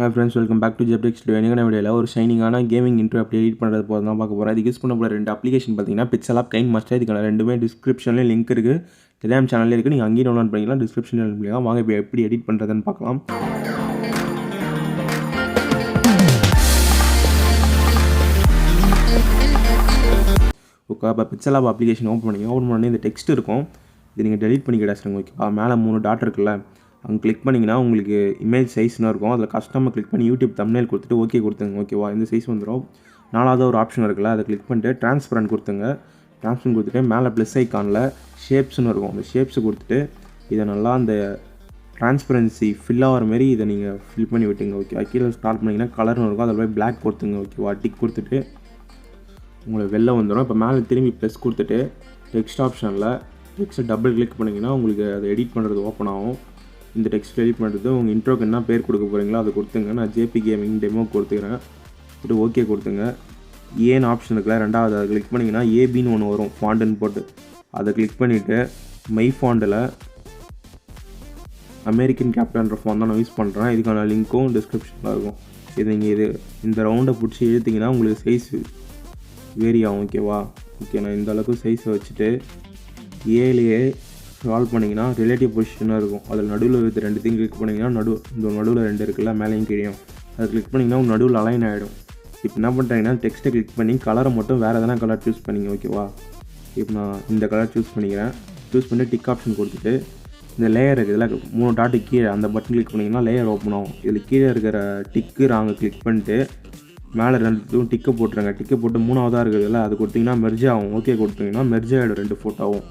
Hi friends, welcome back to JpTechStudio. இன்னைக்கான வீடியோவில் ஒரு ஷைனிங்கான கேமிங் இன்ட்ரோ எப்படி எடிட் பண்ணுறது போது தான் பார்க்க போகிறோம். இதுக்கு யூஸ் பண்ண போகிற ரெண்டு அப்ளிகேஷன் பார்த்தீங்கன்னா பிக்சல் ஆப் கைன்மாஸ்டர். இதுக்கான ரெண்டுமே டிஸ்கிரிப்ஷன்லேயும் லிங்க் இருக்குது, டெலிகிராம் சேனலில் இருக்குது. நீங்கள் அங்கேயும் டவுன்லோட் பண்ணிக்கலாம், டிஸ்கிரிப்ஷனில் பண்ணிக்கலாம். வாங்க இப்போ எப்படி எடிட் பண்ணுறதுன்னு பார்க்கலாம். ஓகே, இப்போ பிக்சல் ஆப் அப்ளிகேஷன் ஓப்பன் பண்ணி இந்த டெக்ஸ்ட் இருக்கும், இது நீங்கள் டெலிட் பண்ணிக்கிட்டாச்சுங்க. ஓகேவா, மேலே 3 டாட் இருக்குல்ல, அங்கே கிளிக் பண்ணிங்கன்னா உங்களுக்கு இமேஜ் சைஸ்னு இருக்கும். அதில் கஸ்டமர் கிளிக் பண்ணி யூடியூப் தம்ப்நெயில் கொடுத்துட்டு ஓகே கொடுத்துங்க. ஓகேவா, இந்த சைஸ் வந்துடும். 4வது ஒரு ஆப்ஷன் இருக்குல்ல, அதை கிளிக் பண்ணிட்டு ட்ரான்ஸ்பரண்ட் கொடுத்துங்க. ட்ரான்ஸ்பரண்ட் கொடுத்துட்டு மேலே ப்ளஸ் ஐக்கானில் ஷேப்ஸ்னு இருக்கும், அந்த ஷேப்ஸை கொடுத்துட்டு இதை நல்லா அந்த ட்ரான்ஸ்பரன்சி ஃபில் ஆகிற மாரி இதை நீங்கள் ஃபில் பண்ணி விட்டுங்க. ஓகேவா, கீழே ஸ்டார்ட் பண்ணிங்கன்னா கலர்னு இருக்கும், அதில் போய் பிளாக் கொடுத்துங்க. ஓகேவா, டிக் கொடுத்துட்டு உங்களுக்கு வெளில வந்துடும். இப்போ மேலே திரும்பி ப்ளஸ் கொடுத்துட்டு டெக்ஸ்ட் ஆப்ஷனில் டெக்ஸ்ட்டை டபுள் கிளிக் பண்ணிங்கன்னா உங்களுக்கு அதை எடிட் பண்ணுறது ஓப்பன் ஆகும். இந்த டெக்ஸ்ட் எடிட் பண்ணுறது உங்கள் இன்ட்ரோக்கு என்ன பேர் கொடுக்க போகிறீங்களோ அதை கொடுத்துங்க. நான் ஜேபி கேமிங் டெமோ கொடுத்துக்கிறேன். இது ஓகே கொடுத்துங்க. ஏன்னு ஆப்ஷன் இருக்குல்ல, ரெண்டாவது அதை கிளிக் பண்ணிங்கன்னா ஏபின்னு ஒன்று வரும், ஃபாண்டுன்னு போட்டு அதை கிளிக் பண்ணிவிட்டு மை ஃபாண்டில் அமெரிக்கன் கேபிட்டல்ன்ற ஃபாண்ட் தான் நான் யூஸ் பண்ணுறேன். இதுக்கான லிங்க்கும் டிஸ்கிரிப்ஷனில் இருக்கும். இது நீங்கள் இந்த ரவுண்டை பிடிச்சி இழுத்திங்கன்னா உங்களுக்கு சைஸ் வேரி ஆகும். ஓகேவா, ஓகே, நான் இந்த அளவுக்கு சைஸை வச்சுட்டு ஏலேயே சால்வ் பண்ணிங்கன்னா ரிலேட்டிவ் பொசிஷனாக இருக்கும். அதில் நடுவில் இருக்கிற ரெண்டுத்தையும் கிளிக் பண்ணிங்கன்னா இந்த நடுவில் 2 இருக்குல்ல, மேலேயும் கீழேயும், அதை கிளிக் பண்ணிங்கன்னா நடுவில் அலைன் ஆகிடும். இப்போ என்ன பண்ணுறீங்கன்னா டெக்ஸ்ட்டை கிளிக் பண்ணி கலரை மட்டும் வேறு எதனா கலர் சூஸ் பண்ணிங்க. ஓகேவா, இப்போ நான் இந்த கலர் சூஸ் பண்ணிக்கிறேன். சூஸ் பண்ணி டிக் ஆப்ஷன் கொடுத்துட்டு இந்த லேயர் இருக்குதுல 3 டாட்டு கீழே அந்த பட்டன் கிளிக் பண்ணிங்கன்னா லேயர் ஓப்பன் ஆகும். இதில் கீழே இருக்கிற டிக்கு நாங்கள் கிளிக் பண்ணிட்டு மேலே 2 டிக்கை போட்டுருங்க. டிக்கை போட்டு 3வதாக இருக்குதுல்ல, அது கொடுத்திங்கன்னா மெர்ஜ் ஆகும். ஓகே கொடுத்தீங்கன்னா மெர்ஜ் ஆகிடும் 2 ஃபோட்டோவும்.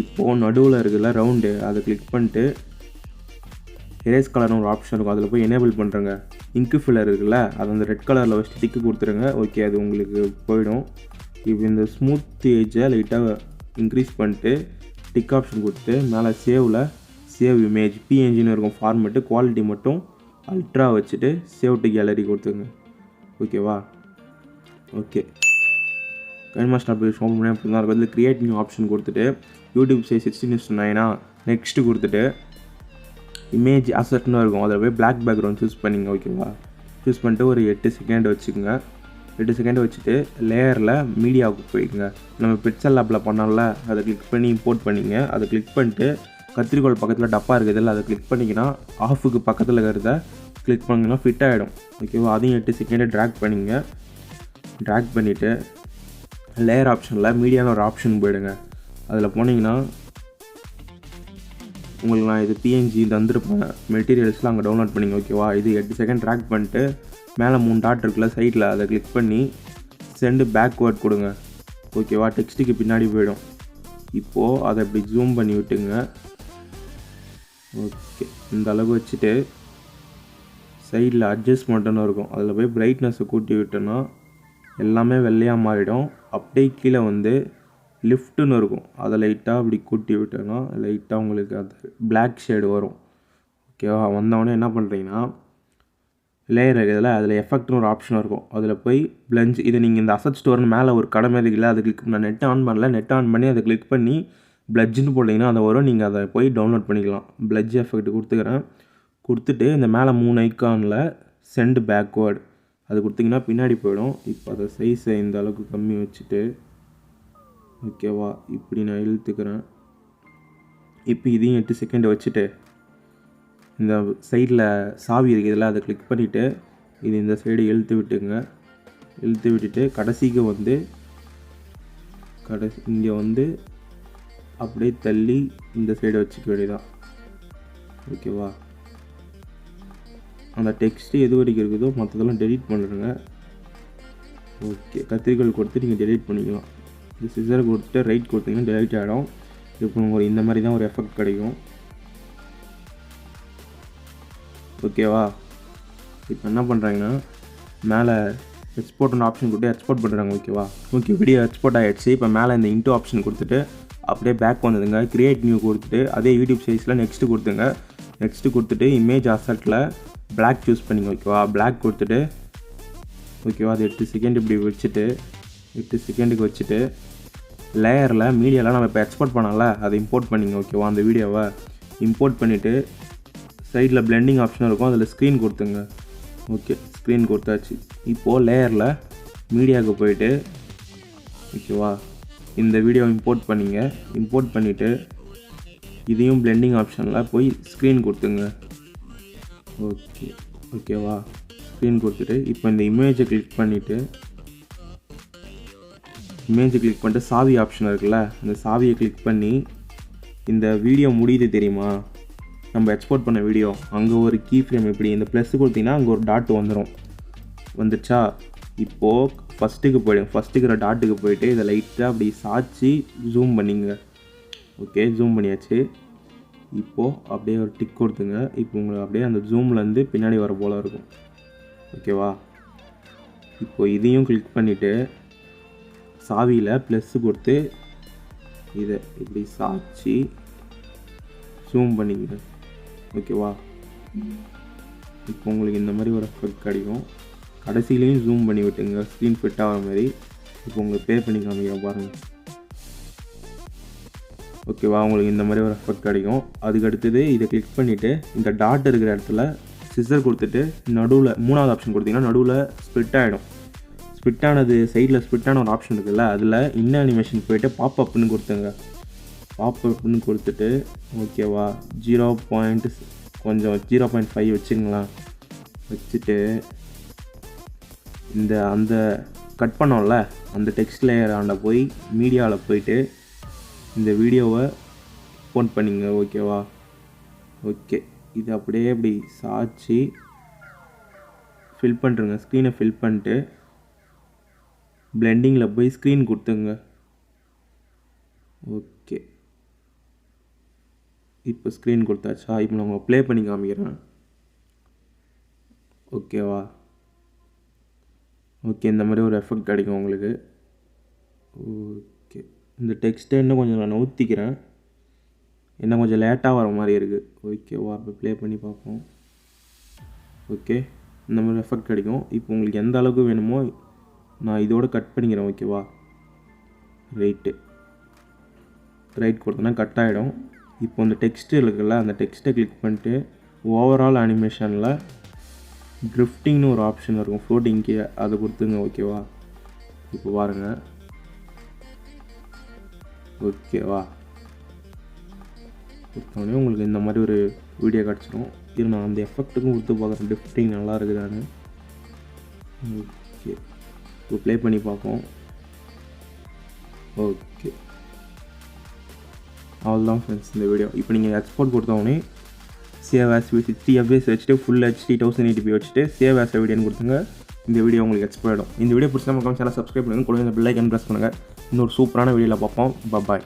இப்போது நடுவில் இருக்குதுல்ல ரவுண்டு, அதை கிளிக் பண்ணிட்டு எரேஸ் கலர்னு ஒரு ஆப்ஷன் இருக்கும், அதில் போய் எனேபிள் பண்ணுறேங்க. இங்கு ஃபில்லர் இருக்குல்ல, அது அந்த ரெட் கலரில் வச்சுட்டு டிக்கு கொடுத்துருங்க. ஓகே, அது உங்களுக்கு போயிடும். இப்போ இந்த ஸ்மூத் ஏஜை லைட்டாக இன்க்ரீஸ் பண்ணிட்டு டிக் ஆப்ஷன் கொடுத்து மேலே சேவ் இமேஜ் பிஎன்ஜின்னு இருக்கும் ஃபார்மெட்டு, குவாலிட்டி மட்டும் அல்ட்ரா வச்சுட்டு சேவ் டு கேலரி கொடுத்துங்க. ஓகேவா, ஓகே, கைன்மாஸ்டர் அப்ளிகேஷன் ஓப்பன் பண்ணி அப்படி தான் இருக்கும். இதில் கிரியேட் நியூ ஆப்ஷன் கொடுத்துட்டு யூடியூப் சைஸ் 16:9 நெக்ஸ்ட்டு கொடுத்துட்டு இமேஜ் அசட்னு இருக்கும், அதில் போய் பிளாக் பேக்ரவுண்ட் சூஸ் பண்ணிங்க. ஓகேவா, சூஸ் பண்ணிட்டு ஒரு 8 செகண்ட் வச்சுக்கோங்க. 8 செகண்ட் வச்சுட்டு லேயரில் மீடியாவுக்கு போய்க்குங்க. நம்ம பிக்சல் ஆப்பில் பண்ணோம்ல, அதை கிளிக் பண்ணி இம்போர்ட் பண்ணிங்க. அதை கிளிக் பண்ணிட்டு கத்திரிக்கோள் பக்கத்தில் டப்பா இருக்குதுல்ல, அதை கிளிக் பண்ணிங்கன்னா ஆஃபுக்கு பக்கத்தில் இருக்கிறத கிளிக் பண்ணிங்கன்னா ஃபிட் ஆகிடும். ஓகேவா, அதையும் 8 செகண்டு ட்ராக் பண்ணிங்க. ட்ராக் பண்ணிவிட்டு லேயர் ஆப்ஷனில் மீடியான்னு ஒரு ஆப்ஷன் போயிடுங்க. அதில் போனீங்கன்னா உங்களுக்கு நான் இது பிஎன்ஜி தந்துருப்பேன், மெட்டீரியல்ஸ்லாம் அங்கே டவுன்லோட் பண்ணிங்க. ஓகேவா, இது 8 செகண்ட் ட்ராக் பண்ணிட்டு மேலே 3 டாட் இருக்குல்ல சைட்டில், அதை கிளிக் பண்ணி சென்டு பேக்வேர்ட் கொடுங்க. ஓகேவா, டெக்ஸ்ட்டுக்கு பின்னாடி போயிடும். இப்போது அதை இப்படி ஜூம் பண்ணி விட்டுங்க. ஓகே, இந்த அளவு வச்சுட்டு சைடில் அட்ஜஸ்ட்மெண்ட்டுன்னு இருக்கும், அதில் போய் பிரைட்னஸை கூட்டி விட்டோன்னா எல்லாமே வெள்ளையாக மாறிடும். அப்படியே கீழே வந்து லிஃப்ட்டுன்னு இருக்கும், அதை லைட்டாக அப்படி கூட்டி விட்டோன்னா லைட்டாக உங்களுக்கு அது பிளாக் ஷேடு வரும். ஓகேவா, வந்தவொடனே என்ன பண்ணுறீங்கன்னா லேயர் இருக்குதுல, அதில் எஃபெக்ட்னு ஒரு ஆப்ஷன் இருக்கும், அதில் போய் பிளஞ்ச், இதை நீங்கள் இந்த அசட் ஸ்டோர்னு மேலே ஒரு கடை மாதிரி இல்லை, அதை கிளிக் நான் நெட் ஆன் பண்ணல, நெட் ஆன் பண்ணி அதை கிளிக் பண்ணி பிளட்ஜுன்னு போட்டிங்கன்னா அதை வரும். நீங்கள் அதை போய் டவுன்லோட் பண்ணிக்கலாம். பிளட்ஜ் எஃபெக்ட் கொடுத்துக்கிறேன். கொடுத்துட்டு இந்த மேலே 3 ஐக்கானில் சென்ட் பேக்வேர்டு அது கொடுத்திங்கன்னா பின்னாடி போயிடும். இப்போ அதை சைஸை இந்த அளவுக்கு கம்மி வச்சுட்டு ஓகேவா, இப்படி நான் இழுத்துக்கிறேன். இப்போ இதையும் 8 செகண்ட் வச்சுட்டு இந்த சைடில் சாவி இருக்குதுல்ல, அதை கிளிக் பண்ணிவிட்டு இது இந்த சைடு இழுத்து விட்டுங்க. இழுத்து விட்டுட்டு கடைசிக்கு வந்து இங்கே வந்து அப்படியே தள்ளி இந்த சைடை வச்சுக்க வேண்டியதான். ஓகேவா, அந்த டெக்ஸ்ட்டு எது வரைக்கும் இருக்குதோ மற்றதெல்லாம் டெலீட் பண்ணுறேங்க. ஓகே, கத்திரிக்கோள் கொடுத்து நீங்கள் டெலீட் பண்ணிக்கலாம். இந்த சிசரை கொடுத்துட்டு ரைட் கொடுத்தீங்கன்னா டெலீட் ஆகிடும். இப்போ உங்களுக்கு இந்த மாதிரி தான் ஒரு எஃபெக்ட் கிடைக்கும். ஓகேவா, இப்போ என்ன பண்ணுறாங்கன்னா மேலே எக்ஸ்போர்ட்னு ஆப்ஷன் கொடுத்து எக்ஸ்போர்ட் பண்ணுறாங்க. ஓகேவா, ஓகே, வீடியோ எக்ஸ்போர்ட் ஆகிடுச்சு. இப்போ மேலே இந்த இன்டூ ஆப்ஷன் கொடுத்துட்டு அப்படியே பேக் வந்ததுங்க. கிரியேட் நியூ கொடுத்துட்டு அதே யூடியூப் சைஸில் நெக்ஸ்ட்டு கொடுத்துங்க. நெக்ஸ்ட்டு கொடுத்துட்டு இமேஜ் அசட்டில் பிளாக் சூஸ் பண்ணிங்க. ஓகேவா, பிளாக் கொடுத்துட்டு ஓகேவா, அது 8 செகண்ட் இப்படி வச்சுட்டு 8 செகண்டுக்கு வச்சுட்டு லேயரில் மீடியாவில் நம்ம இப்போ எக்ஸ்போர்ட் பண்ணல, அதை இம்போர்ட் பண்ணிங்க. ஓகேவா, அந்த வீடியோவை இம்போர்ட் பண்ணிவிட்டு சைடில் பிளெண்டிங் ஆப்ஷன் இருக்கும், அதில் ஸ்க்ரீன் கொடுத்துங்க. ஓகே, ஸ்க்ரீன் கொடுத்தாச்சு. இப்போது லேயரில் மீடியாவுக்கு போயிட்டு ஓகேவா, இந்த வீடியோ இம்போர்ட் பண்ணிங்க. இம்போர்ட் பண்ணிவிட்டு இதையும் பிளெண்டிங் ஆப்ஷனில் போய் ஸ்க்ரீன் கொடுத்துங்க. ஓகேவா, ஸ்க்ரீன் கொடுத்துட்டு இப்போ இந்த இமேஜை கிளிக் பண்ணிவிட்டு சாவி ஆப்ஷன் இருக்குல்ல, அந்த சாவியை கிளிக் பண்ணி இந்த வீடியோ முடியுது தெரியுமா, நம்ம எக்ஸ்போர்ட் பண்ண வீடியோ, அங்கே ஒரு கீ ஃப்ரேம் இப்படி இந்த ப்ளஸ் கொடுத்தீங்கன்னா அங்கே ஒரு டாட் வந்துடுச்சா. இப்போது ஃபஸ்ட்டுக்கிற டாட்டுக்கு போயிட்டு இதை லைட்டாக அப்படி சாய்ச்சி ஜூம் பண்ணிங்க. ஓகே, ஜூம் பண்ணியாச்சு. இப்போது அப்படியே ஒரு டிக் கொடுத்துங்க. இப்போ உங்களுக்கு அப்படியே அந்த ஜூம்லேருந்து பின்னாடி வர போல் இருக்கும். ஓகேவா, இப்போது இதையும் கிளிக் பண்ணிவிட்டு சாவியில் ப்ளஸ்ஸு கொடுத்து இதை இப்படி சாய்ச்சி ஜூம் பண்ணிங்க. ஓகேவா, இப்போ உங்களுக்கு இந்த மாதிரி ஒரு எஃபெக்ட் கிடைக்கும். கடைசியிலையும் ஜூம் பண்ணி விட்டுங்க, ஸ்க்ரீன் ஃபிட் ஆகிற மாதிரி. இப்போ உங்களுக்கு ப்ளே பண்ணி காமிக்கிறேன் பாருங்கள். ஓகேவா, உங்களுக்கு இந்த மாதிரி ஒரு எஃபெக்ட் கிடைக்கும். அதுக்கு அடுத்தது இதை கிளிக் பண்ணிவிட்டு இந்த டாட் இருக்கிற இடத்துல சிசர் கொடுத்துட்டு நடுவில் 3வது ஆப்ஷன் கொடுத்தீங்கன்னா நடுவில் ஸ்ப்ளிட் ஆகிடும். ஸ்ப்ளிட் ஆனது சைடில் ஸ்ப்ளிட் ஆன ஒரு ஆப்ஷன் இருக்குல்ல, அதில் இன்ன அனிமேஷன் போய்ட்டு பாப்அப்னு கொடுத்துங்க. பாப்அப்னு கொடுத்துட்டு ஓகேவா, 0.5 வச்சுங்களேன். வச்சுட்டு அந்த கட் பண்ணோம்ல அந்த டெக்ஸ்ட் லேயர் ஆண்ட போய் மீடியாவில் போயிட்டு இந்த வீடியோவை போன் பண்ணிங்க. ஓகேவா, ஓகே, இது அப்படியே இப்படி சாய்ச்சி ஃபில் பண்ணுறங்க. ஸ்க்ரீனை ஃபில் பண்ணிட்டு பிளெண்டிங்கில் போய் ஸ்க்ரீன் கொடுத்துங்க. ஓகே, இப்போ ஸ்க்ரீன் கொடுத்தாச்சா. இப்போ நான் ப்ளே பண்ணி காமிக்கிறேன். ஓகேவா, ஓகே, இந்த மாதிரி ஒரு எஃபெக்ட் கிடைக்கும் உங்களுக்கு. ஓகே, இந்த டெக்ஸ்ட்டை இன்னும் கொஞ்சம் நான் நவுத்திக்கிறேன், இன்னும் கொஞ்சம் லேட்டாக வர மாதிரி இருக்குது. ஓகேவா, இப்போ ப்ளே பண்ணி பார்ப்போம். ஓகே, இந்த மாதிரி எஃபெக்ட் கிடைக்கும். இப்போ உங்களுக்கு எந்த அளவுக்கு வேணுமோ நான் இதோட கட் பண்ணிக்கிறேன். ஓகேவா, ரைட் கொடுத்தோன்னா கட் ஆகிடும். இப்போ இந்த டெக்ஸ்ட்டு இருக்குல்ல, அந்த டெக்ஸ்ட்டை கிளிக் பண்ணிட்டு ஓவரால் அனிமேஷனில் ட்ரிஃப்டிங்னு ஒரு ஆப்ஷன் இருக்கும், ஃப்ளோட்டிங்க்கு, அதை கொடுத்துங்க. ஓகேவா, இப்போ பாருங்கள். ஓகேவா, கொடுத்தோடனே உங்களுக்கு இந்த மாதிரி ஒரு வீடியோ கிடச்சிரும். இது நான் அந்த எஃபெக்ட்டுக்கும் கொடுத்து பார்க்குறேன், ட்ரிஃப்டிங் நல்லா இருக்குதான்னு. ஓகே, இப்போ ப்ளே பண்ணி பார்ப்போம். ஓகே, அவ்வளோதான் ஃப்ரெண்ட்ஸ் இந்த வீடியோ. இப்போ நீங்கள் எக்ஸ்போர்ட் கொடுத்தோடனே சேவ் ஆஸ் 60 FPS வச்சுட்டு ஃபுல் HD 1080p வச்சுட்டு சேவ் ஆஸ் வீடியோன்னு கொடுத்துங்க. இந்த வீடியோ உங்களுக்கு எக்ஸ்போர்ட் ஆகிடும். இந்த வீடியோ பிடிச்சா மறக்காம சேனல் சப்ஸ்கிரைப் பண்ணுங்கள், கூட இந்த பெல் ஐக்கன் ப்ரெஸ் பண்ணுங்கள். இன்னொரு சூப்பரான வீடியோவில் பார்ப்போம். பாய்.